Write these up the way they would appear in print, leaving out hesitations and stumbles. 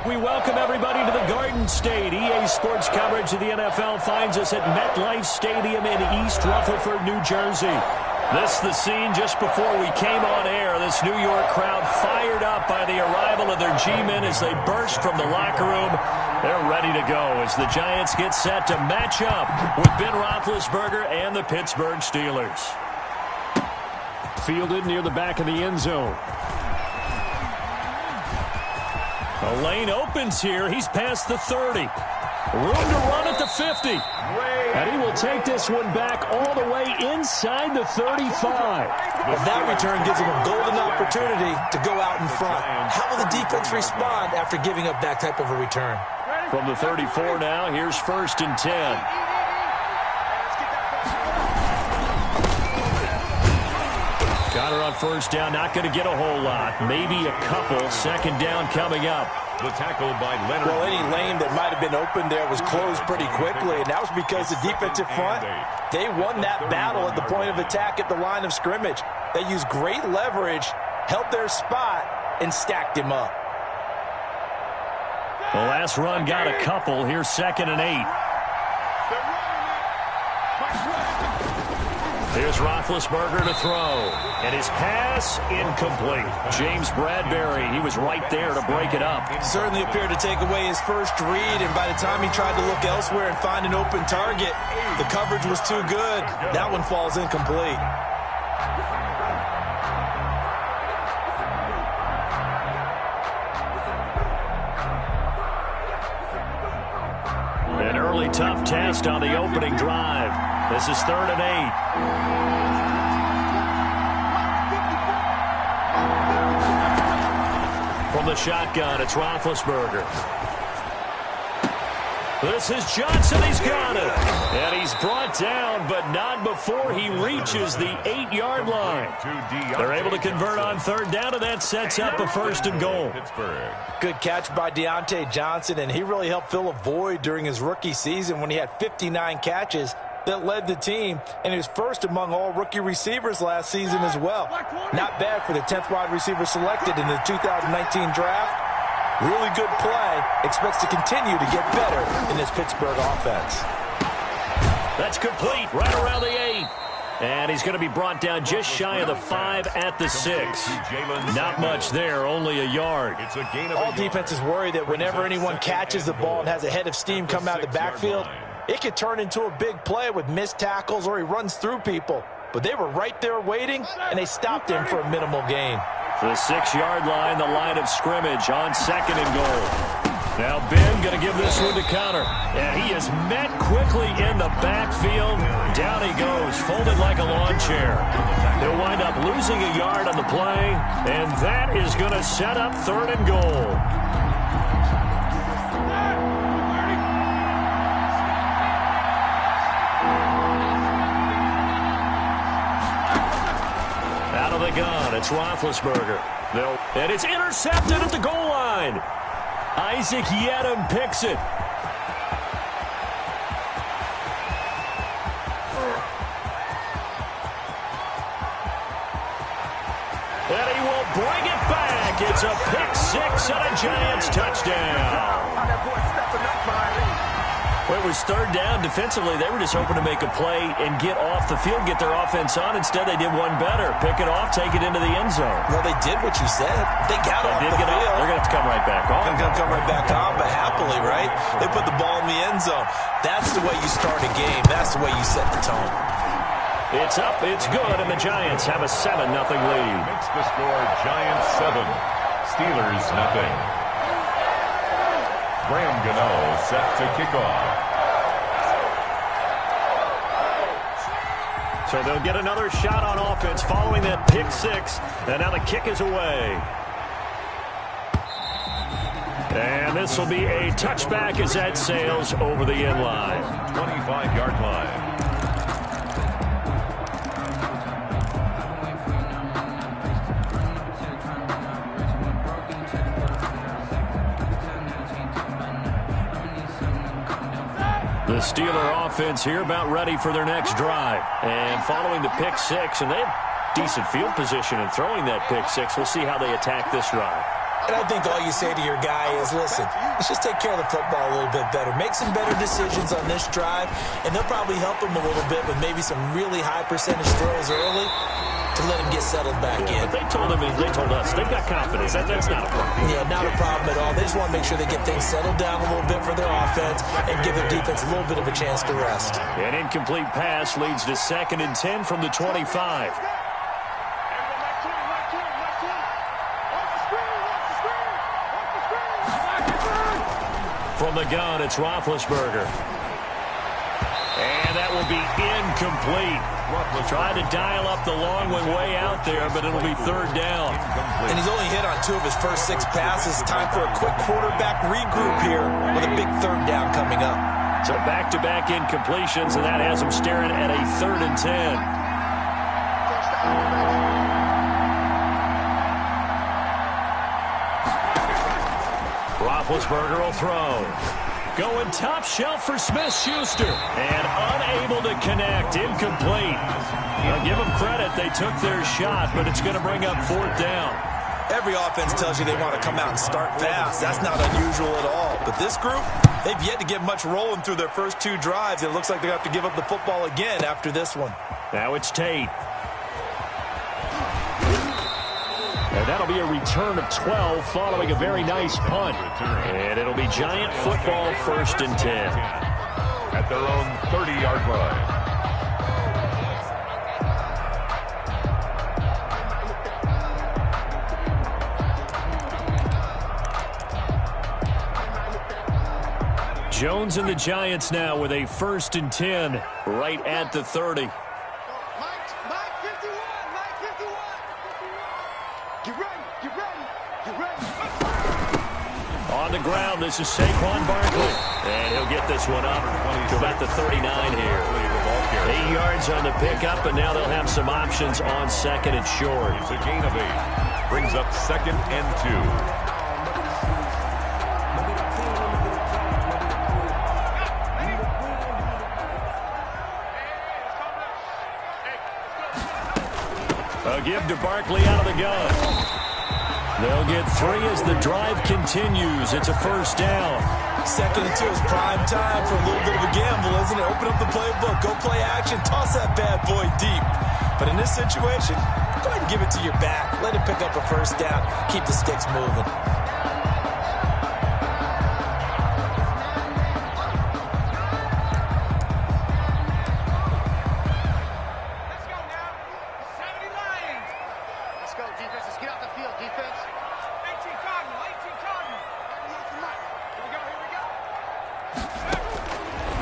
We welcome everybody to the Garden State. EA Sports coverage of the NFL finds us at MetLife Stadium in East Rutherford, New Jersey. This the scene just before we came on air. This New York crowd fired up by the arrival of their G-men as they burst from the locker room. They're ready to go as the Giants get set to match up with Ben Roethlisberger and the Pittsburgh Steelers. Fielded near the back of the end zone. The lane opens here. He's past the 30. Room to run at the 50. And he will take this one back all the way inside the 35. Well, that return gives him a golden opportunity to go out in front. How will the defense respond after giving up that type of a return? From the 34 now, here's 1st and 10. Got her on 1st down, not going to get a whole lot. Maybe a couple. 2nd down coming up. The tackle by Leonard. Well, any lane that might have been open there was closed pretty quickly, and that was because the defensive front, they won that battle at the point of attack at the line of scrimmage. They used great leverage, held their spot, and stacked him up. The last run got a couple. Here's 2nd and 8. Here's Roethlisberger to throw. And his pass incomplete. James Bradbury, he was right there to break it up. Certainly appeared to take away his first read, and by the time he tried to look elsewhere and find an open target, the coverage was too good. That one falls incomplete. An early tough test on the opening drive. This is 3rd and 8. From the shotgun, it's Roethlisberger. This is Johnson. He's got it. And he's brought down, but not before he reaches the 8-yard line. They're able to convert on 3rd down, and that sets up a 1st and goal. Good catch by Deontay Johnson, and he really helped fill a void during his rookie season when he had 59 catches that led the team, and he was first among all rookie receivers last season as well. Not bad for the 10th wide receiver selected in the 2019 draft. Really good play. Expects to continue to get better in this Pittsburgh offense. That's complete right around the 8. And he's going to be brought down just shy of the 5 at the 6. Not much there, only a yard. All defenses worry that whenever anyone catches the ball and has a head of steam come out of the backfield, it could turn into a big play with missed tackles or he runs through people. But they were right there waiting, and they stopped him for a minimal gain. The 6-yard line, the line of scrimmage on 2nd and goal. Now Ben going to give this one to Connor. And he is met quickly in the backfield. Down he goes, folded like a lawn chair. He'll wind up losing a yard on the play, and that is going to set up 3rd and goal. Out of the gun, it's Roethlisberger. And it's intercepted at the goal line. Isaac Yedem picks it. And he will bring it back. It's a pick 6 and a Giants touchdown. Well, it was 3rd down. Defensively, they were just hoping to make a play and get off the field, get their offense on. Instead, they did one better. Pick it off, take it into the end zone. Well, they did what you said. They got off the field. They're going to have to come right back on. They're going to come right back on, but happily, right? They put the ball in the end zone. That's the way you start a game. That's the way you set the tone. It's up, it's good, and the Giants have a 7-0 lead. Makes the score Giants 7, Steelers 0. Graham Gano set to kick off. So they'll get another shot on offense following that pick 6, and now the kick is away. And this will be a touchback as that sails over the end line. 25-yard line. The Steeler offense here about ready for their next drive. And following the pick 6, and they have decent field position in throwing that pick 6. We'll see how they attack this drive. And I think all you say to your guy is, listen, let's just take care of the football a little bit better. Make some better decisions on this drive, and they'll probably help him a little bit with maybe some really high percentage throws early to let him get settled back in. But they told us, they've got confidence. That's not a problem. Yeah, not a problem at all. They just want to make sure they get things settled down a little bit for their offense and give their defense a little bit of a chance to rest. An incomplete pass leads to 2nd and 10 from the 25. From the gun, it's Roethlisberger. And that will be incomplete. Tried to dial up the long one way out there, but it'll be 3rd down. And he's only hit on 2 of his first 6 passes. Time for a quick quarterback regroup here with a big 3rd down coming up. So back-to-back incompletions, and that has him staring at a 3rd and 10. Roethlisberger will throw. Going top shelf for Smith-Schuster. And unable to connect. Incomplete. Now give them credit. They took their shot, but it's going to bring up 4th down. Every offense tells you they want to come out and start fast. That's not unusual at all. But this group, they've yet to get much rolling through their first 2 drives. It looks like they have to give up the football again after this one. Now it's Tate. And that'll be a return of 12 following a very nice punt. And it'll be Giant football, 1st and 10. At their own 30-yard line. Jones and the Giants now with a 1st and 10 right at the 30. On the ground, this is Saquon Barkley. And he'll get this one up to about the 39 here. 8 yards on the pickup, and now they'll have some options on 2nd and short. It's a gain of 8. Brings up 2nd and 2. A give to Barkley out of the gun. They'll get 3 as the drive continues. It's a 1st down. 2nd and 2 is prime time for a little bit of a gamble, isn't it? Open up the playbook, go play action, toss that bad boy deep. But in this situation, go ahead and give it to your back. Let him pick up a 1st down. Keep the sticks moving.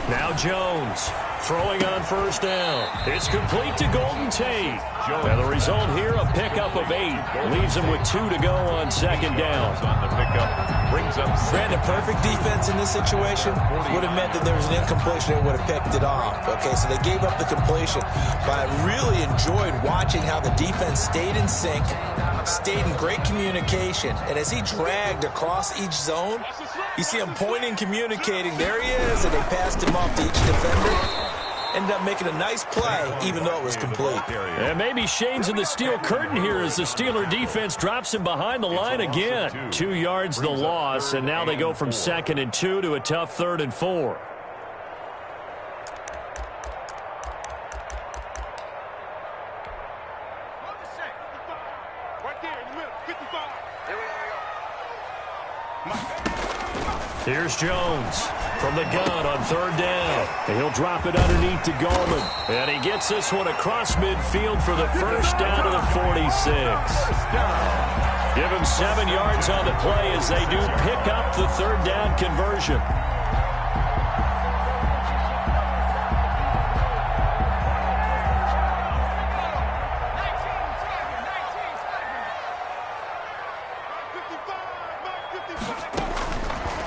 Now Jones throwing on 1st down. It's complete to Golden Tate. And the result here, a pickup of 8. Leaves him with 2 to go on 2nd down. On the pickup, brings up Brandon, perfect defense in this situation would have meant that there was an incompletion and would have picked it off. Okay, so they gave up the completion. But I really enjoyed watching how the defense stayed in sync, stayed in great communication. And as he dragged across each zone, you see him pointing, communicating. There he is, and they passed him off to each defender. Ended up making a nice play, even though it was complete. And maybe Shane's in the steel curtain here as the Steeler defense drops him behind the line again. 2 yards the loss, and now they go from 2nd and 2 to a tough 3rd and 4. Here's Jones from the gun on 3rd down. And he'll drop it underneath to Gallman. And he gets this one across midfield for the 1st down to the 46. Give him 7 yards on the play as they do pick up the 3rd down conversion.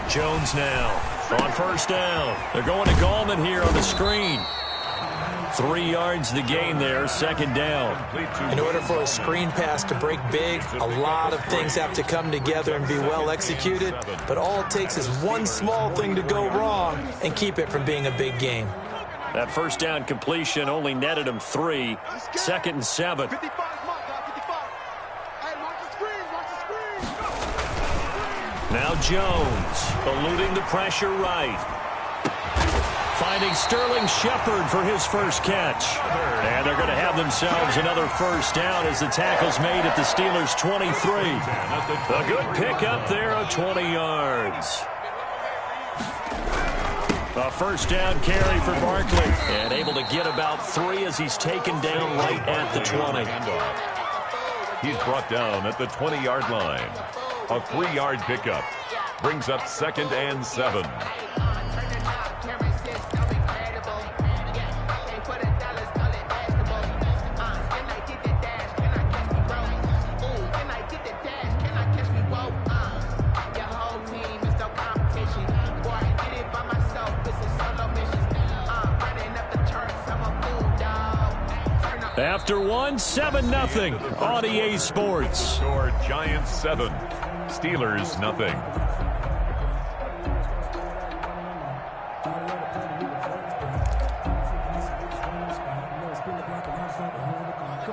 Jones now on 1st down. They're going to Gallman here on the screen. 3 yards the gain there, 2nd down. In order for a screen pass to break big, a lot of things have to come together and be well executed. But all it takes is one small thing to go wrong and keep it from being a big game. That 1st down completion only netted him 3. 2nd and 7. Now Jones, eluding the pressure right. Finding Sterling Shepard for his first catch. And they're going to have themselves another first down as the tackle's made at the Steelers' 23. A good pickup there of 20 yards. A first down carry for Barkley. And able to get about 3 as he's taken down right at the 20. He's brought down at the 20-yard line. A 3-yard pickup. Brings up 2nd and 7. After one, 7-0 on EA Sports. Score Giants 7, Steelers nothing.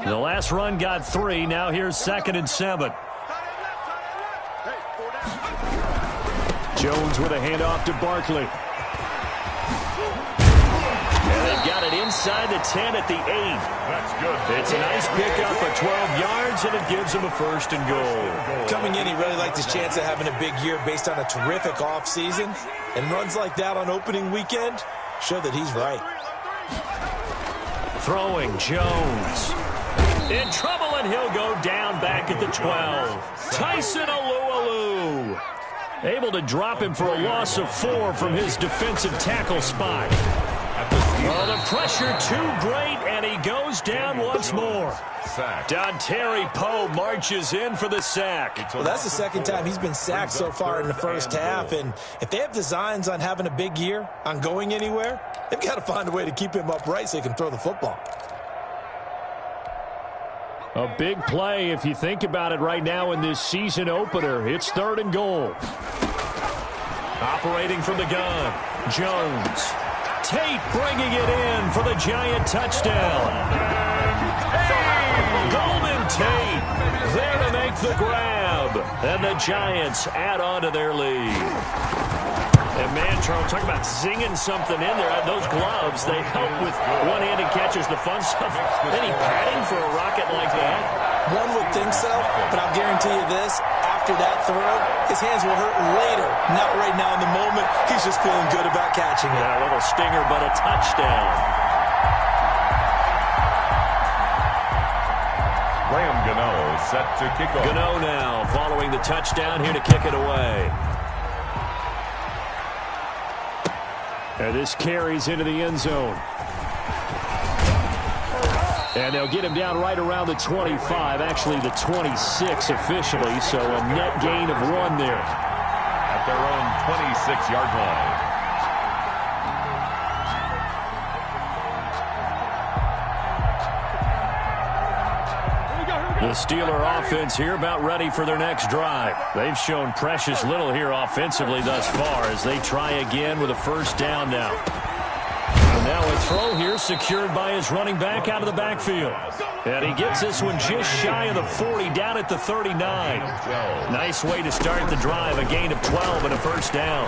The last run got 3. Now here's 2nd and 7. Jones with a handoff to Barkley. And they've got it inside the 10 at the 8. That's good. It's a nice pickup of 12 yards, and it gives him a 1st and goal. Coming in, he really liked his chance of having a big year based on a terrific offseason. And runs like that on opening weekend show that he's right. Throwing Jones. In trouble, and he'll go down back at the 12. Tyson Alualu. Able to drop him for a loss of 4 from his defensive tackle spot. Oh, the pressure too great, and he goes down once more. Dontari Poe marches in for the sack. Well, that's the 2nd time he's been sacked so far in the first half, and if they have designs on having a big year, on going anywhere, they've got to find a way to keep him upright so he can throw the football. A big play if you think about it right now in this season opener. It's 3rd and goal. Operating from the gun, Jones. Tate bringing it in for the Giant touchdown. Golden Tate there to make the grab. And the Giants add on to their lead. And man, Charles, talk about zinging something in there. Those gloves, they help with one-handed catches, the fun stuff. Any padding for a rocket like that? One would think so, but I'll guarantee you this. After that throw, his hands will hurt later. Not right now in the moment. He's just feeling good about catching it. Yeah, a little stinger, but a touchdown. Graham Gano set to kick off. Gano now following the touchdown here to kick it away. And this carries into the end zone. And they'll get him down right around the 25, actually the 26 officially, so a net gain of 1 there. At their own 26-yard line. The Steeler offense here about ready for their next drive. They've shown precious little here offensively thus far as they try again with a first down now. And now a throw here secured by his running back out of the backfield. And he gets this one just shy of the 40 down at the 39. Nice way to start the drive, a gain of 12 and a first down.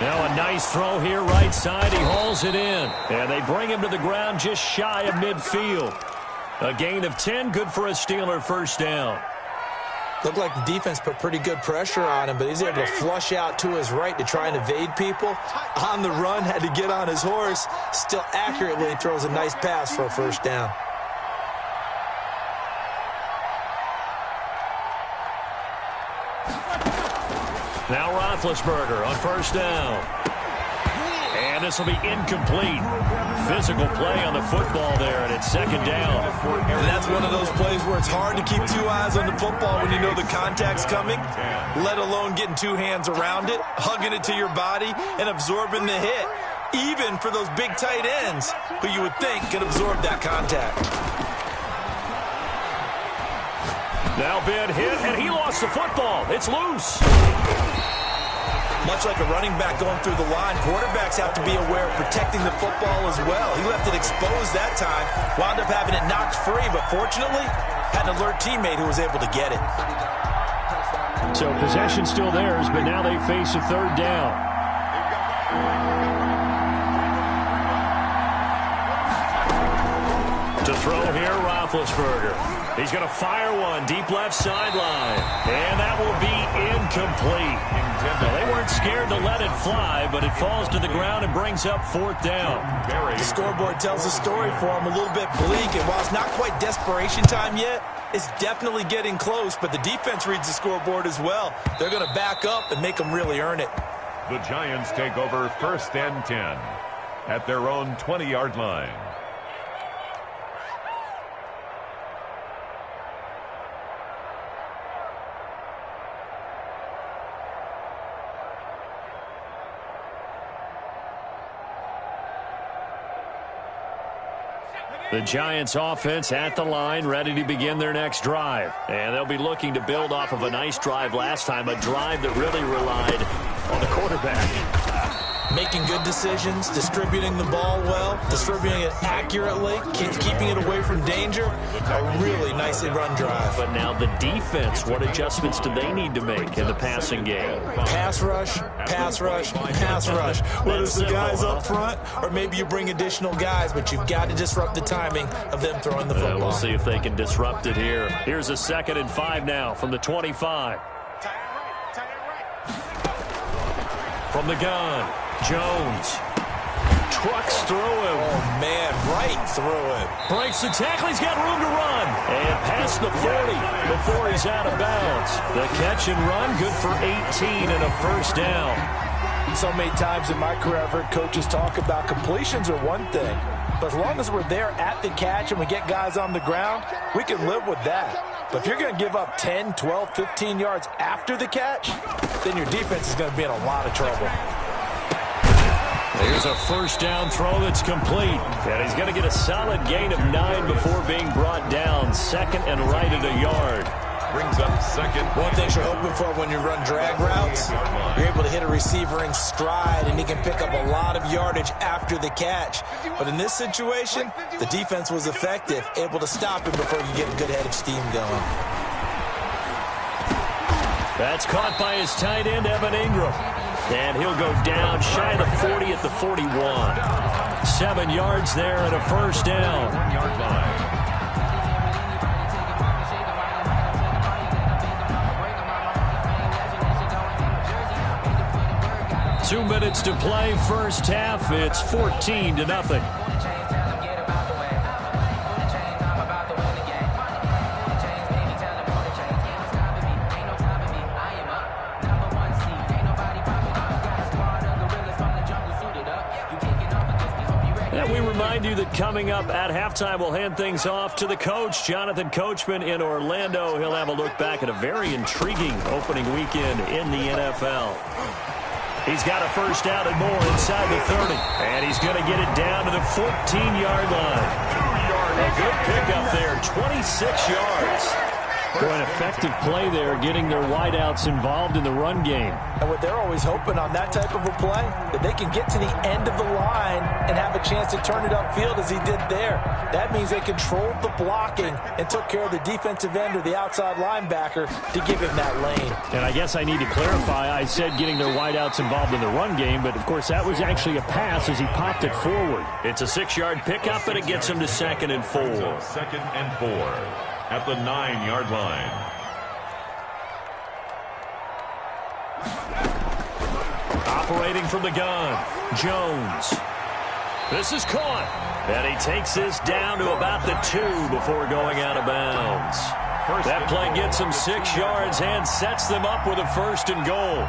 Now a nice throw here right side. He hauls it in. And they bring him to the ground just shy of midfield. A gain of 10, good for a Steeler first down. Looked like the defense put pretty good pressure on him, but he's able to flush out to his right to try and evade people. On the run, had to get on his horse. Still accurately throws a nice pass for a first down. Now Roethlisberger on first down. And this will be incomplete. Physical play on the football there, and it's 2nd down. And that's one of those plays where it's hard to keep 2 eyes on the football when you know the contact's coming, let alone getting 2 hands around it, hugging it to your body, and absorbing the hit, even for those big tight ends who you would think could absorb that contact. Now Ben hit, and he lost the football. It's loose. Much like a running back going through the line, quarterbacks have to be aware of protecting the football as well. He left it exposed that time, wound up having it knocked free, but fortunately, had an alert teammate who was able to get it. So possession still theirs, but now they face a third down. To throw here, Roethlisberger. He's going to fire one deep left sideline. And that will be incomplete. Well, they weren't scared to let it fly, but it falls to the ground and brings up fourth down. The scoreboard tells a story for him, a little bit bleak. And while it's not quite desperation time yet, it's definitely getting close. But the defense reads the scoreboard as well. They're going to back up and make them really earn it. The Giants take over 1st and 10 at their own 20-yard line. The Giants offense at the line, ready to begin their next drive. And they'll be looking to build off of a nice drive last time, a drive that really relied on the quarterback. Making good decisions, distributing the ball well, distributing it accurately, keeping it away from danger. A really nicely run drive. But now the defense, what adjustments do they need to make in the passing game? Pass rush, pass rush, pass rush. Whether it's the guys up front or maybe you bring additional guys, but you've got to disrupt the timing of them throwing the football. We'll see if they can disrupt it here. Here's a 2nd and 5 now from the 25. From the gun, Jones trucks through him. Oh, man, right through him. Breaks the tackle. He's got room to run. And past the 40 before he's out of bounds. The catch and run, good for 18 and a first down. So many times in my career, I've heard coaches talk about completions are one thing. But as long as we're there at the catch and we get guys on the ground, we can live with that. But if you're going to give up 10, 12, 15 yards after the catch, then your defense is going to be in a lot of trouble. Here's a first down throw that's complete. And he's going to get a solid gain of 9 before being brought down. 2nd and right at a yard. Brings up 2nd. One thing you're hoping for when you run drag routes, you're able to hit a receiver in stride, and he can pick up a lot of yardage after the catch. But in this situation, the defense was effective, able to stop him before you get a good head of steam going. That's caught by his tight end, Evan Ingram. And he'll go down shy of the 40 at the 41. 7 yards there and a first down. 1-yard line. 2 minutes to play, first half. It's 14-0. And we remind you that coming up at halftime, we'll hand things off to the coach, Jonathan Coachman in Orlando. He'll have a look back at a very intriguing opening weekend in the NFL. He's got a first down and more inside the 30. And he's going to get it down to the 14-yard line. A good pickup there, 26 yards. Boy, an effective play there, getting their wideouts involved in the run game. And what they're always hoping on that type of a play, that they can get to the end of the line and have a chance to turn it upfield as he did there. That means they controlled the blocking and took care of the defensive end or the outside linebacker to give him that lane. And I guess I need to clarify, I said getting their wideouts involved in the run game, but of course that was actually a pass as he popped it forward. It's a 6-yard pickup, and it gets him to 2nd and 4. 2nd and 4 at the 9-yard line. Operating from the gun, Jones. This is caught. And he takes this down to about the 2 before going out of bounds. That play gets him 6 yards and sets them up with a 1st and goal.